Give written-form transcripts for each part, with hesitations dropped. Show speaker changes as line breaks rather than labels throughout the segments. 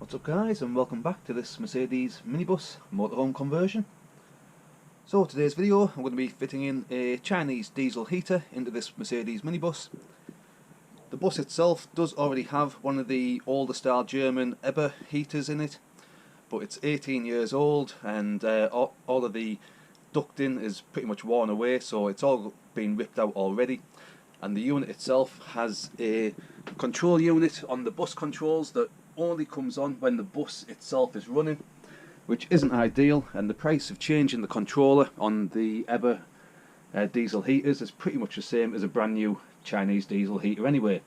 What's up guys, and welcome back to this Mercedes minibus motorhome conversion. So today's video I'm going to be fitting in a Chinese diesel heater into this Mercedes minibus. The bus itself does already have one of the older style German Eber heaters in it, but it's 18 years old and all of the ducting is pretty much worn away, so it's all been ripped out already. And the unit itself has a control unit on the bus controls that only comes on when the bus itself is running, which isn't ideal, and the price of changing the controller on the Eber diesel heaters is pretty much the same as a brand new Chinese diesel heater anyway.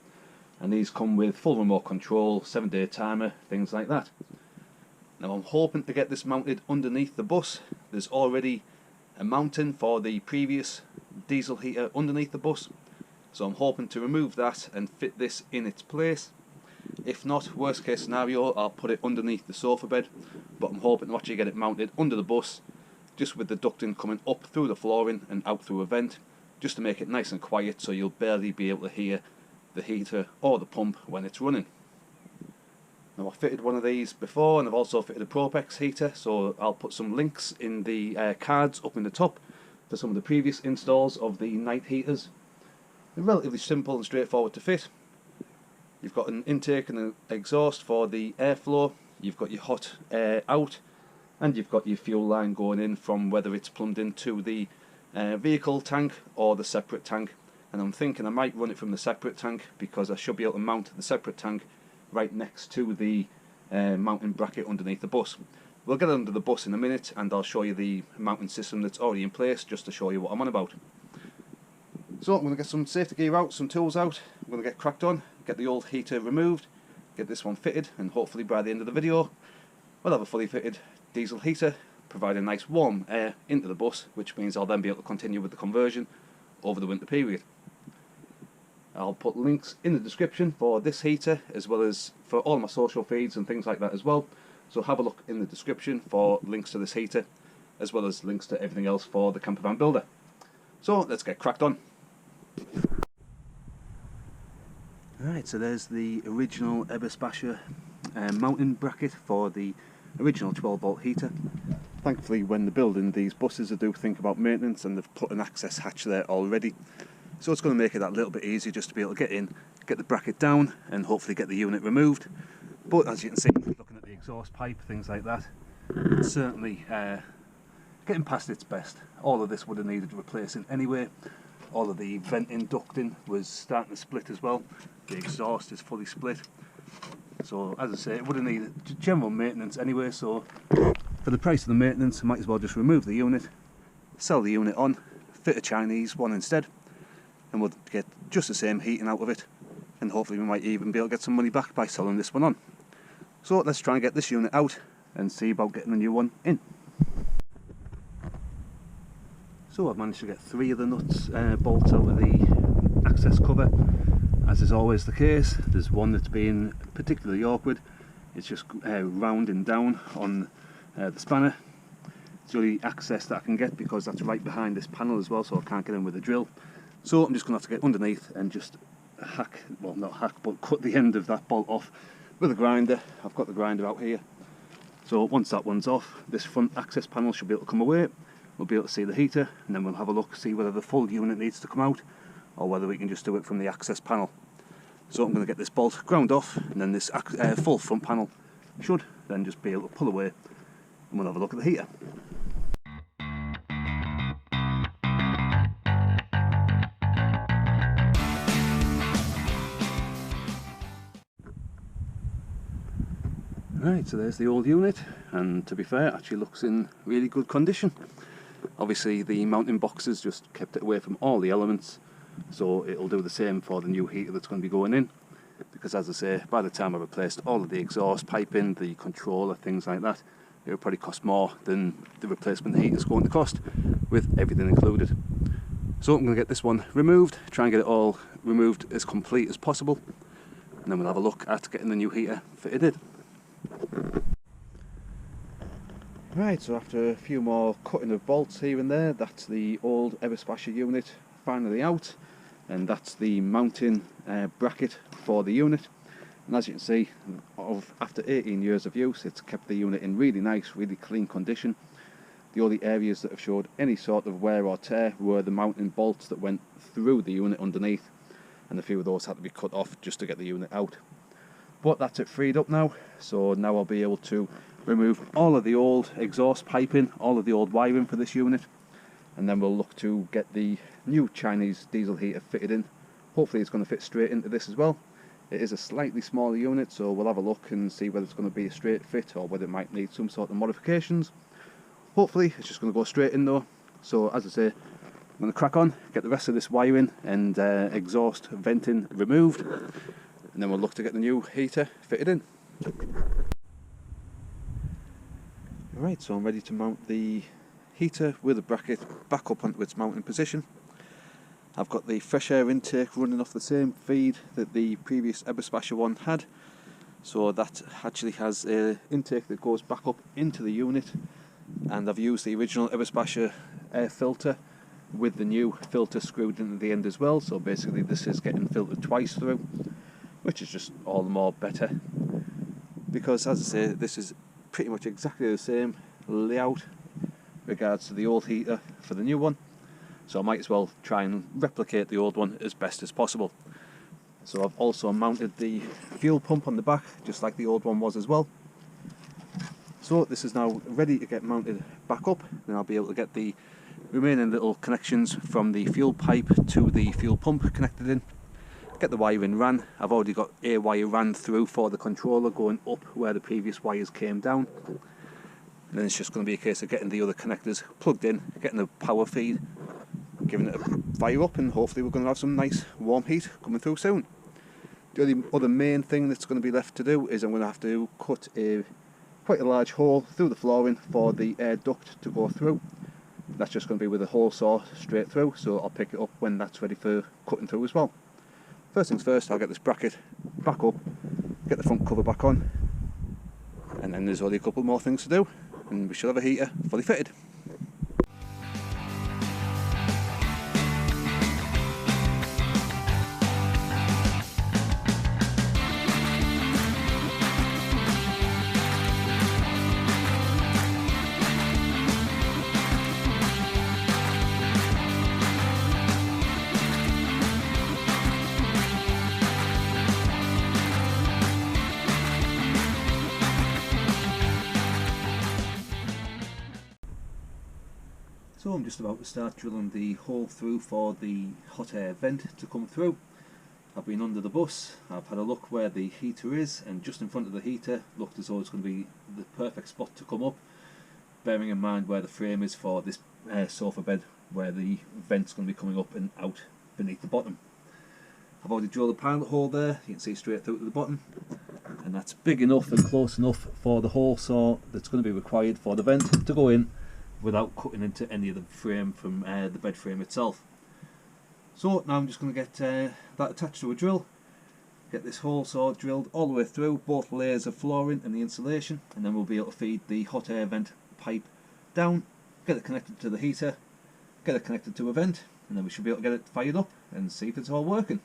And these come with full remote control, 7-day timer, things like that. Now I'm hoping to get this mounted underneath the bus. There's already a mounting for the previous diesel heater underneath the bus, so I'm hoping to remove that and fit this in its place. If not, worst case scenario, I'll put it underneath the sofa bed, but I'm hoping to actually get it mounted under the bus, just with the ducting coming up through the flooring and out through a vent, just to make it nice and quiet so you'll barely be able to hear the heater or the pump when it's running. Now I've fitted one of these before, and I've also fitted a Propex heater, so I'll put some links in the cards up in the top for some of the previous installs of the night heaters. They're relatively simple and straightforward to fit. You've got an intake and an exhaust for the airflow, you've got your hot air out, and you've got your fuel line going in from whether it's plumbed into the vehicle tank or the separate tank. And I'm thinking I might run it from the separate tank, because I should be able to mount the separate tank right next to the mounting bracket underneath the bus. We'll get under the bus in a minute and I'll show you the mounting system that's already in place, just to show you what I'm on about. So I'm going to get some safety gear out, some tools out, I'm going to get cracked on, get the old heater removed, get this one fitted, and hopefully by the end of the video we'll have a fully fitted diesel heater, providing nice warm air into the bus, which means I'll then be able to continue with the conversion over the winter period. I'll put links in the description for this heater, as well as for all my social feeds and things like that as well, so have a look in the description for links to this heater, as well as links to everything else for the Campervan builder. So let's get cracked on. Right, so there's the original Eberspacher mounting bracket for the original 12-volt heater. Thankfully, when they're building these buses, they do think about maintenance, and they've put an access hatch there already. So it's going to make it that little bit easier just to be able to get in, get the bracket down, and hopefully get the unit removed. But as you can see, looking at the exhaust pipe, things like that, it's certainly getting past its best. All of this would have needed replacing anyway. All of the venting ducting was starting to split as well. The exhaust is fully split. So as I say, it would have needed general maintenance anyway, so for the price of the maintenance I might as well just remove the unit, sell the unit on, fit a Chinese one instead, and we'll get just the same heating out of it, and hopefully we might even be able to get some money back by selling this one on. So let's try and get this unit out and see about getting a new one in. So I've managed to get 3 of the nuts bolts out of the access cover. As is always the case, there's one that's been particularly awkward. It's just rounding down on the spanner. It's the only access that I can get, because that's right behind this panel as well, so I can't get in with a drill. So I'm just going to have to get underneath and just hack, well not hack, but cut the end of that bolt off with a grinder. I've got the grinder out here. So once that one's off, this front access panel should be able to come away. We'll be able to see the heater, and then we'll have a look, see whether the full unit needs to come out or whether we can just do it from the access panel. So I'm going to get this bolt ground off, and then this full front panel should then just be able to pull away, and we'll have a look at the heater. Right, so there's the old unit, and to be fair, it actually looks in really good condition. Obviously the mounting boxes just kept it away from all the elements, so it'll do the same for the new heater that's going to be going in, because as I say, by the time I replaced all of the exhaust piping, the controller, things like that, it would probably cost more than the replacement heater is going to cost, with everything included. So I'm going to get this one removed, try and get it all removed as complete as possible, and then we'll have a look at getting the new heater fitted in. Right, so after a few more cutting of bolts here and there, that's the old Eberspacher unit finally out, and that's the mounting bracket for the unit. And as you can see, after 18 years of use, it's kept the unit in really nice, really clean condition. The only areas that have showed any sort of wear or tear were the mounting bolts that went through the unit underneath, and a few of those had to be cut off just to get the unit out. But that's it freed up now, so now I'll be able to remove all of the old exhaust piping, all of the old wiring for this unit, and then we'll look to get the new Chinese diesel heater fitted in. Hopefully it's going to fit straight into this as well. It is a slightly smaller unit, so we'll have a look and see whether it's going to be a straight fit or whether it might need some sort of modifications. Hopefully it's just going to go straight in though. So as I say, I'm going to crack on, get the rest of this wiring and exhaust venting removed, and then we'll look to get the new heater fitted in. Right, so I'm ready to mount the heater with a bracket back up onto its mounting position. I've got the fresh air intake running off the same feed that the previous Eberspacher one had, so that actually has an intake that goes back up into the unit, and I've used the original Eberspacher air filter with the new filter screwed into the end as well, so basically this is getting filtered twice through, which is just all the more better, because as I say, this is pretty much exactly the same layout regards to the old heater for the new one. So I might as well try and replicate the old one as best as possible. So I've also mounted the fuel pump on the back, just like the old one was as well. So this is now ready to get mounted back up, and I'll be able to get the remaining little connections from the fuel pipe to the fuel pump connected in. Get the wiring ran. I've already got a wire ran through for the controller going up where the previous wires came down. And then it's just going to be a case of getting the other connectors plugged in, getting the power feed, giving it a fire up, and hopefully we're going to have some nice warm heat coming through soon. The only other main thing that's going to be left to do is I'm going to have to cut quite a large hole through the flooring for the air duct to go through. That's just going to be with a hole saw straight through, so I'll pick it up when that's ready for cutting through as well. First things first, I'll get this bracket back up, get the front cover back on, and then there's only a couple more things to do, and we should have a heater fully fitted. So I'm just about to start drilling the hole through for the hot air vent to come through. I've been under the bus, I've had a look where the heater is, and just in front of the heater looked as though it's going to be the perfect spot to come up, bearing in mind where the frame is for this sofa bed, where the vent's going to be coming up and out beneath the bottom. I've already drilled a pilot hole there, you can see straight through to the bottom, and that's big enough and close enough for the hole saw that's going to be required for the vent to go in without cutting into any of the frame from the bed frame itself. So now I'm just going to get that attached to a drill, get this hole saw drilled all the way through both layers of flooring and the insulation, and then we'll be able to feed the hot air vent pipe down, get it connected to the heater, get it connected to a vent, and then we should be able to get it fired up and see if it's all working.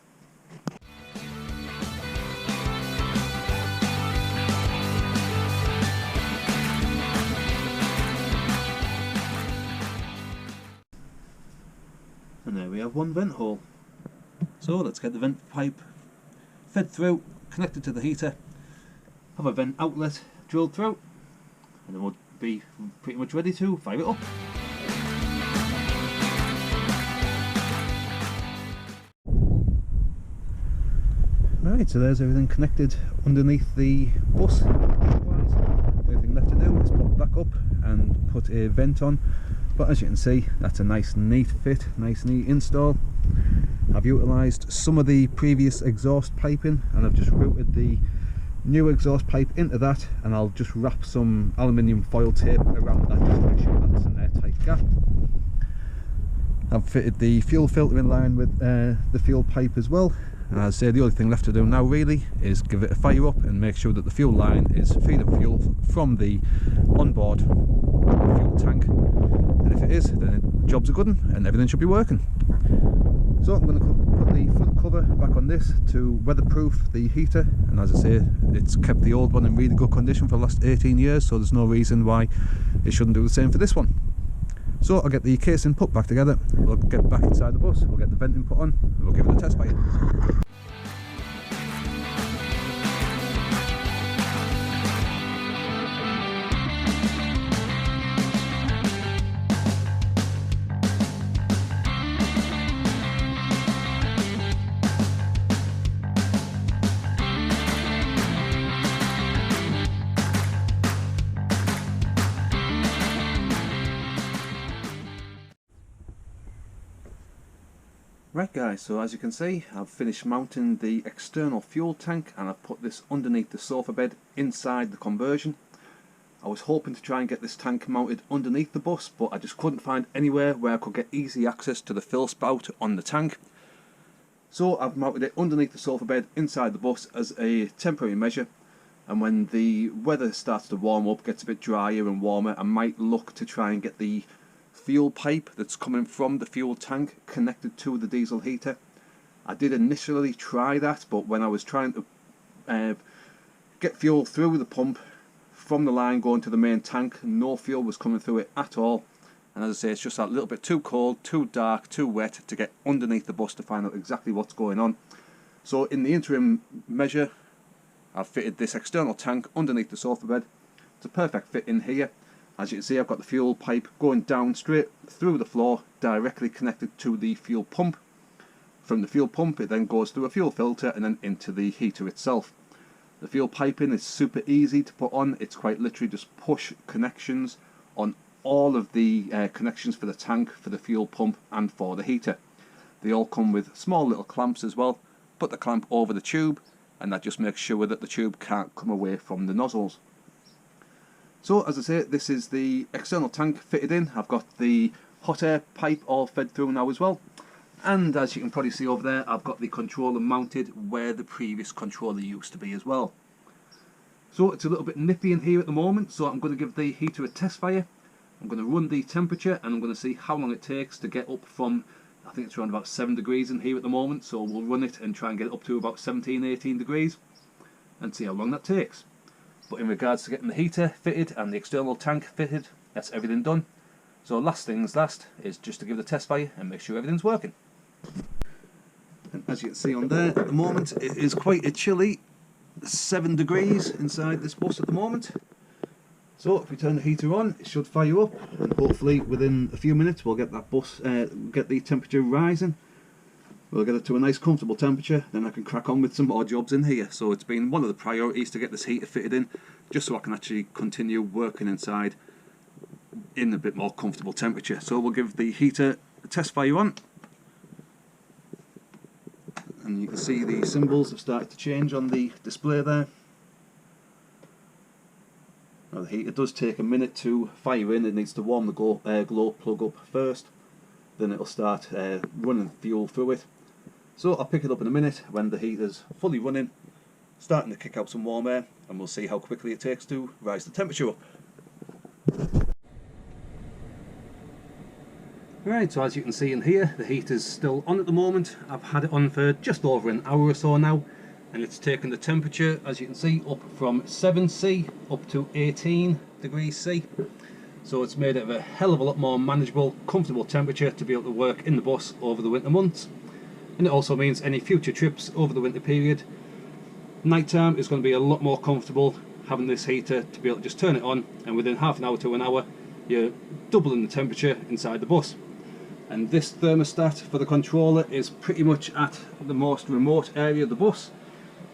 And there we have one vent hole. So let's get the vent pipe fed through, connected to the heater, have a vent outlet drilled through, and then we'll be pretty much ready to fire it up. Right, so there's everything connected underneath the bus. The only thing left to do is pop back up and put a vent on. But as you can see, that's a nice neat fit, nice neat install. I've utilised some of the previous exhaust piping, and I've just routed the new exhaust pipe into that, and I'll just wrap some aluminium foil tape around that just to make sure that's an airtight gap. I've fitted the fuel filter in line with the fuel pipe as well, and as I say, the only thing left to do now really is give it a fire up and make sure that the fuel line is feeding fuel from the onboard fuel tank. And if it is, then the job's a good one and everything should be working. So I'm going to put the front cover back on this to weatherproof the heater, and as I say, it's kept the old one in really good condition for the last 18 years, so there's no reason why it shouldn't do the same for this one. So I'll get the casing put back together, we'll get back inside the bus, we'll get the venting put on, and we'll give it a test fire. Right guys, so as you can see, I've finished mounting the external fuel tank and I've put this underneath the sofa bed inside the conversion. I was hoping to try and get this tank mounted underneath the bus, but I just couldn't find anywhere where I could get easy access to the fill spout on the tank. So I've mounted it underneath the sofa bed inside the bus as a temporary measure, and when the weather starts to warm up, gets a bit drier and warmer, I might look to try and get the fuel pipe that's coming from the fuel tank connected to the diesel heater. I did initially try that, but when I was trying to get fuel through the pump from the line going to the main tank, no fuel was coming through it at all, and as I say, it's just that little bit too cold, too dark, too wet to get underneath the bus to find out exactly what's going on. So in the interim measure, I've fitted this external tank underneath the sofa bed. It's a perfect fit in here. As you can see, I've got the fuel pipe going down straight through the floor, directly connected to the fuel pump. From the fuel pump, it then goes through a fuel filter and then into the heater itself. The fuel piping is super easy to put on. It's quite literally just push connections on all of the connections for the tank, for the fuel pump and for the heater. They all come with small little clamps as well. Put the clamp over the tube, and that just makes sure that the tube can't come away from the nozzles. So as I say, this is the external tank fitted in. I've got the hot air pipe all fed through now as well. And as you can probably see over there, I've got the controller mounted where the previous controller used to be as well. So it's a little bit nippy in here at the moment, so I'm going to give the heater a test fire. I'm going to run the temperature and I'm going to see how long it takes to get up from, I think it's around about 7 degrees in here at the moment, so we'll run it and try and get it up to about 17-18 degrees and see how long that takes. But in regards to getting the heater fitted and the external tank fitted, that's everything done. So last things last is just to give the test fire and make sure everything's working. And as you can see on there, at the moment it is quite a chilly 7 degrees inside this bus at the moment. So if we turn the heater on, it should fire up, and hopefully within a few minutes we'll get that bus, get the temperature rising. We'll get it to a nice comfortable temperature, then I can crack on with some more jobs in here. So it's been one of the priorities to get this heater fitted in, just so I can actually continue working inside in a bit more comfortable temperature. So we'll give the heater a test fire on, and you can see the symbols have started to change on the display there. Now the heater does take a minute to fire in. It needs to warm the glow plug up first, then it'll start running fuel through it. So I'll pick it up in a minute when the heater's fully running, starting to kick out some warm air, and we'll see how quickly it takes to rise the temperature up. Right, so as you can see in here, the heater's still on at the moment. I've had it on for just over an hour or so now, and it's taken the temperature, as you can see, up from 7C up to 18 degrees C. So it's made it a hell of a lot more manageable, comfortable temperature to be able to work in the bus over the winter months. And it also means any future trips over the winter period, night time is going to be a lot more comfortable having this heater to be able to just turn it on, and within half an hour to an hour you're doubling the temperature inside the bus. And this thermostat for the controller is pretty much at the most remote area of the bus,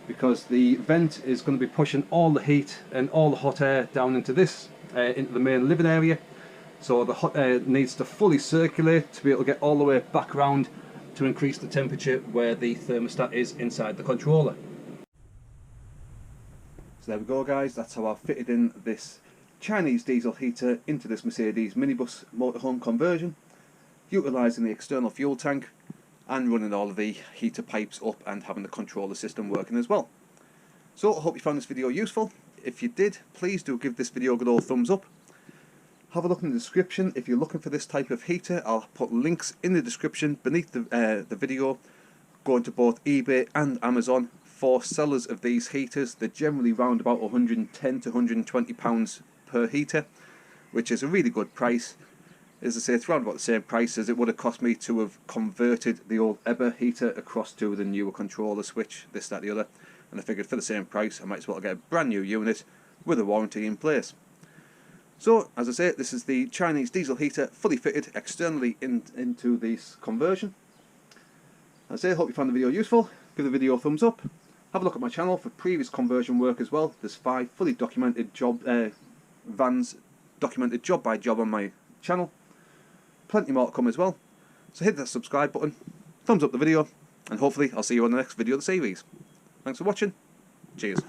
because the vent is going to be pushing all the heat and all the hot air down into this, into the main living area. So the hot air needs to fully circulate to be able to get all the way back around to increase the temperature where the thermostat is inside the controller. So there we go guys, that's how I've fitted in this Chinese diesel heater into this Mercedes minibus motorhome conversion, utilising the external fuel tank and running all of the heater pipes up and having the controller system working as well. So I hope you found this video useful. If you did, please do give this video a good old thumbs up. have a look in the description if you're looking for this type of heater. I'll put links in the description beneath the video, going to both eBay and Amazon for sellers of these heaters. They're generally round about £110 to £120 per heater, which is a really good price. As I say, it's around about the same price as it would have cost me to have converted the old Eber heater across to the newer controller switch, this, that, the other. And I figured for the same price I might as well get a brand new unit with a warranty in place. So, as I say, this is the Chinese diesel heater, fully fitted externally into this conversion. As I say, I hope you found the video useful. Give the video a thumbs up. Have a look at my channel for previous conversion work as well. There's 5 fully documented vans, documented job by job on my channel. Plenty more to come as well. So hit that subscribe button, thumbs up the video, and hopefully I'll see you on the next video of the series. Thanks for watching. Cheers.